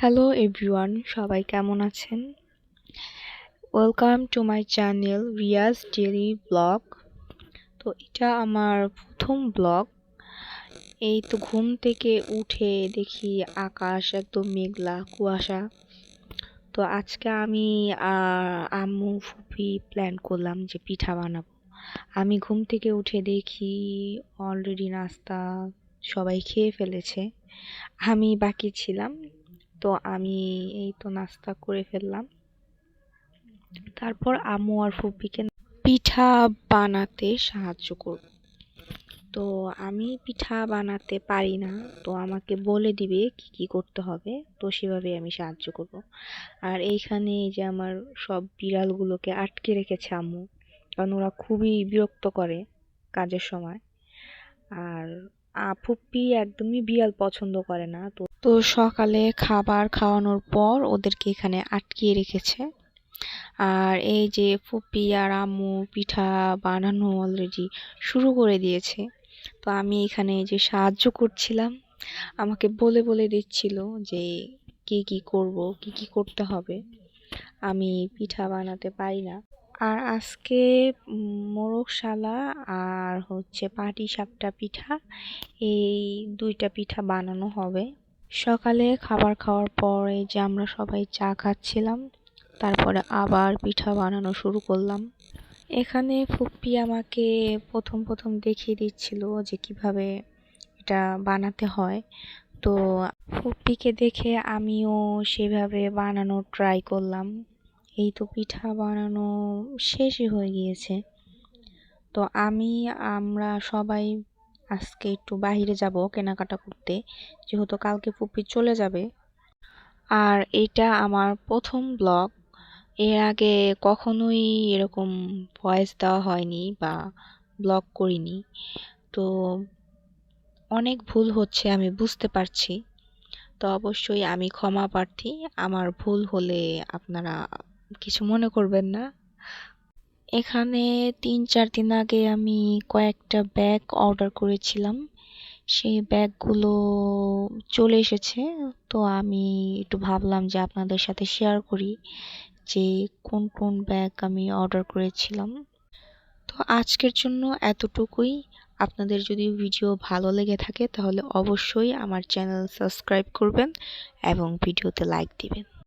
Hello everyone, সবাই কেমন আছেন? Welcome to my channel Riaz daily blog. তো এটা আমার প্রথম ব্লগ। এই তো ঘুম থেকে উঠে দেখি আকাশ একদম মেঘলা কুয়াশা। তো আজকে আমি আম্মু ফুপি প্ল্যান করলাম যে পিঠা বানাবো। আমি ঘুম থেকে উঠে দেখি অলরেডি নাস্তা সবাই খেয়ে ফেলেছে, আমি বাকি ছিলাম। তো আমি এই তো নাস্তা করে ফেললাম। তারপর আম্মু আর ফুপিকে পিঠা বানাতে সাহায্য করব। তো আমি পিঠা বানাতে পারি না, তো আমাকে বলে দিবে কি কি করতে হবে, তো সেভাবে আমি সাহায্য করব। আর এইখানে এই যে আমার সব বিড়ালগুলোকে আটকে রেখেছে আম্মু, কারণ ওরা খুবই বিরক্ত করে কাজের সময়। আর ফুপ্পি একদমই বিড়াল পছন্দ করে না, তো তো সকালে খাবার খাওয়ানোর পর ওদেরকে এখানে আটকিয়ে রেখেছে। আর এই যে ফুপি আর আম্মু পিঠা বানানো অলরেডি শুরু করে দিয়েছে। তো আমি এখানে যে সাহায্য করছিলাম, আমাকে বলে বলে দিচ্ছিল যে কি কি করব, কি কি করতে হবে। আমি পিঠা বানাতে পারি না। আর আজকে মোরগশালা আর হচ্ছে পাটিসাপটা পিঠা, এই দুইটা পিঠা বানানো হবে। সকালে খাবার খাওয়ার পরে যে আমরা সবাই চা খাচ্ছিলাম, তারপরে আবার পিঠা বানানো শুরু করলাম। এখানে ফুপ্পি আমাকে প্রথম প্রথম দেখিয়ে দিচ্ছিল যে কিভাবে এটা বানাতে হয়। তো ফুপ্পিকে দেখে আমিও সেভাবে বানানোর ট্রাই করলাম। এই তো পিঠা বানানো শেষই হয়ে গিয়েছে। তো আমরা সবাই আজকে একটু বাইরে যাব কেনাকাটা করতে, যেহেতু কালকে ফুপ্পি চলে যাবে। আর এটা আমার প্রথম ব্লগ। এর আগে কখনোই এরকম ভয়েস দেওয়া হয়নি বা ব্লগ করিনি। তো অনেক ভুল হচ্ছে, আমি বুঝতে পারছি। তো অবশ্যই আমি ক্ষমা প্রার্থী, আমার ভুল হলে আপনারা কিছু মনে করবেন না। এখানে ৩-৪ দিন আগে আমি কয়েকটা ব্যাগ অর্ডার করেছিলাম, সেই ব্যাগগুলো চলে এসেছে। তো আমি একটু ভাবলাম যে আপনাদের সাথে শেয়ার করি যে কোন কোন ব্যাগ আমি অর্ডার করেছিলাম। তো আজকের জন্য এতটুকুই। আপনাদের যদি ভিডিও ভালো লেগে থাকে তাহলে অবশ্যই আমার চ্যানেল সাবস্ক্রাইব করবেন এবং ভিডিওতে লাইক দিবেন।